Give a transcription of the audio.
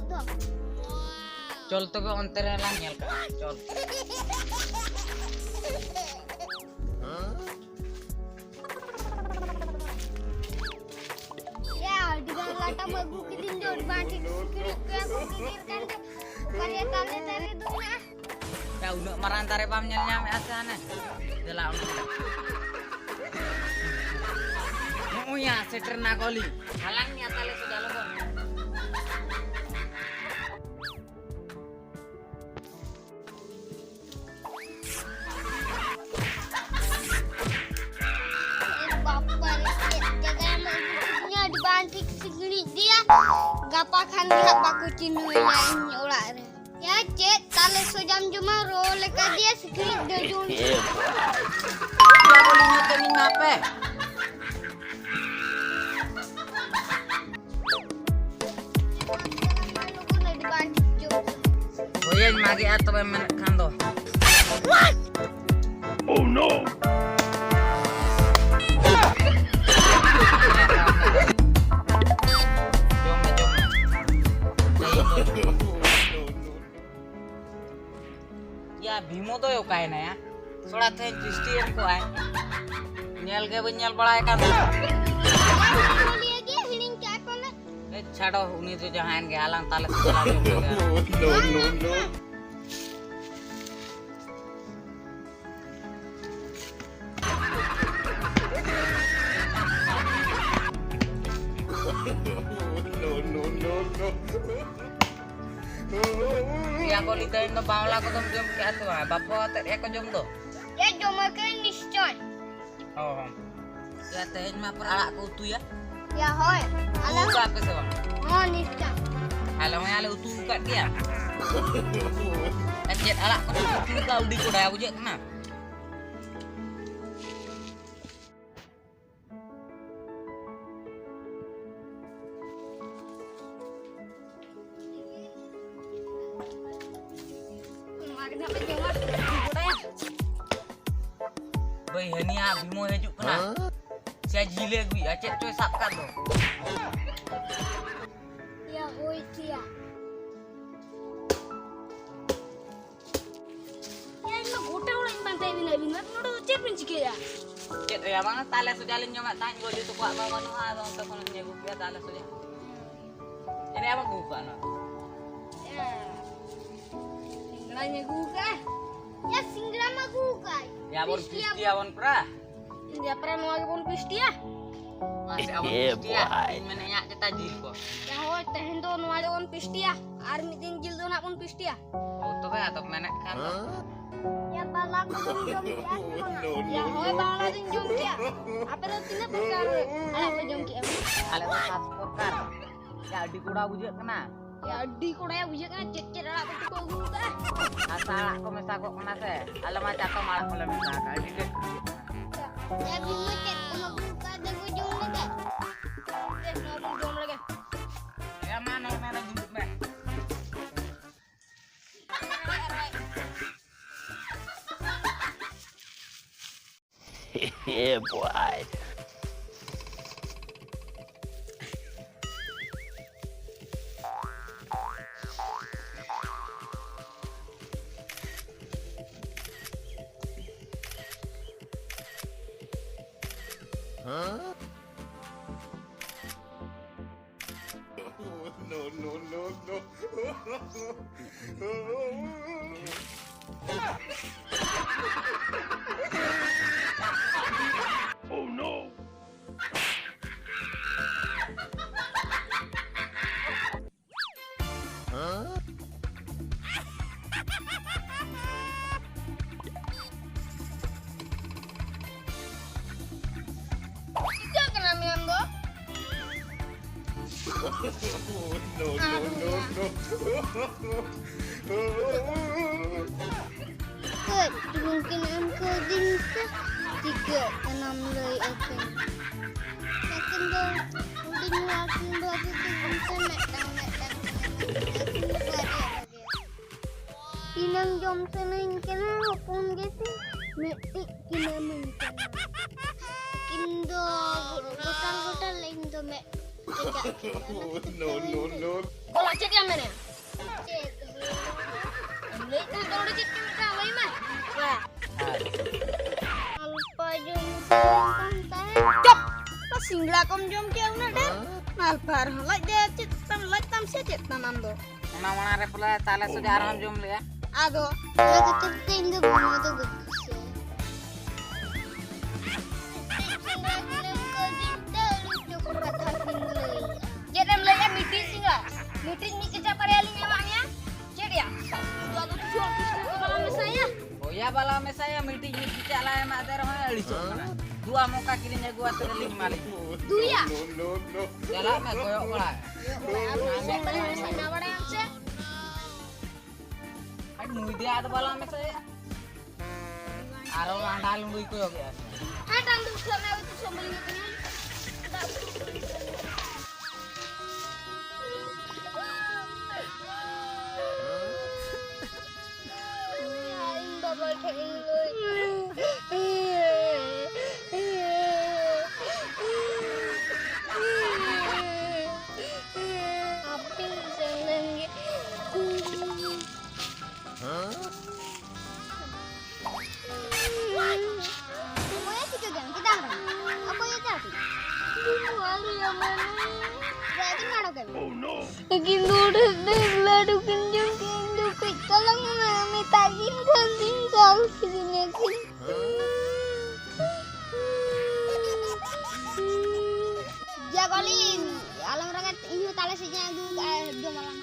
tuh. Col to be ontere lang nyel ka. Col. Ya, dengan lata magu kidin jod bantik kiri ke aku pikirkan tuh. Karya tali dari tuh nah. Ya udah marantare pam nyel nyame asane. Dela uno. Muya seter nagoli. Halangnya tale sudah lobon. Dibanting segini dia gapakan lihat baku cinunya ini ular ya cek tali sejam cuma rolek dia segini dia jun ya aku lingutin ini apa oh iya magi atau menek kanto what oh no ya Bimo to yo kae na ya sola the Christian ko ay nyel ke nyel balaay kan छाड़ो उन्हीं तो जहां के हालां ताले चला no. Ya ko litain no bangla ko tum jom kya to bapo ate ko jom do ya jom ke niscay oh ya teh ma per ala ko tu ya ya hoy ala ka pe so oh niscay ala ma ala utu ka dia ajet ala ko tu ka udi ko da uje kena Bay hani a Bimo hijuk kena. Sia jile gue acet coy sapkan lo. Ya hoy tia. Ya ini gota ulang bantai bina nodo cek pencike ya. Cet ya mana tale sujalin nyo mak tanya gue itu kuat mau manu ha dong tekono nyegu ya tale suja. Ini apa gua no? Ya. Singlanya gua. Ya singgla mah gua. Ya bon pistia bon pra. Dia pernah mau lagi pun pistia. Masih awon pistia. Mana nya kita jil ko. Ya hoy teh ndo no lagi pun pistia. Army tin jil do nak pun pistia. Auto ka atau menek kan. Ya bala ko jom kia. Ya hoy bala tin jom kia. Apa lo tina perkara. Ala ko jom kia. Ala ko paspor kan. Ya di kuda bujek kena. Ya di kuda bujek kena cecet ala ko ko gua. Asal aku mesa kok kena se. Ala macam kau malah kalau mesa kali deh. Ya Bimo cek sama buka ada ujung lagi. Yes, no ujung lagi. Ya mana duduk mek. Yeah, boy. Huh? Oh no. Huh? Tidak kena miambo. Kut, mungkin angka dinsa tiga enam lay akan. Akan dah udah ngelakuin berapa tu dinsa nak Inang jom senang kena hapun gitu. Metik kena mencana. Kindo gotal lain tu mek No, no, no. Kalau cek yang mana? Cek. Lihat kan kalau cek kita lain mah. Wah. Alpa jom kan teh. Cop. Pas singgla kom jom kau nak deh. Malpar, like dia cek tam cek tamam do. mana repula tala sudah aram jom le ya. Ado. Ya kata tinggal bunga tu betul. Jadi mulai meeting singgla. Meeting ni kerja parealing memangnya. Cek ya. Suatu jual kisah kalau saya. Oh ya bala me saya meeting ni kita lah mak dar mana lisok mana. Dua muka kirinya gua terling malik. Duya. No, no, no. Jalan me koyok kola. Saya balik sana orang yang saya. Aduh dia ada bala me saya. Aro andal lui koyok ya. Ada tu sana itu sambal ni. Lagi nurut lalu kenjung kalau mami tagih ganting kau sini sini. Jagolin, alam rakyat ini tala sejak dulu jom alam.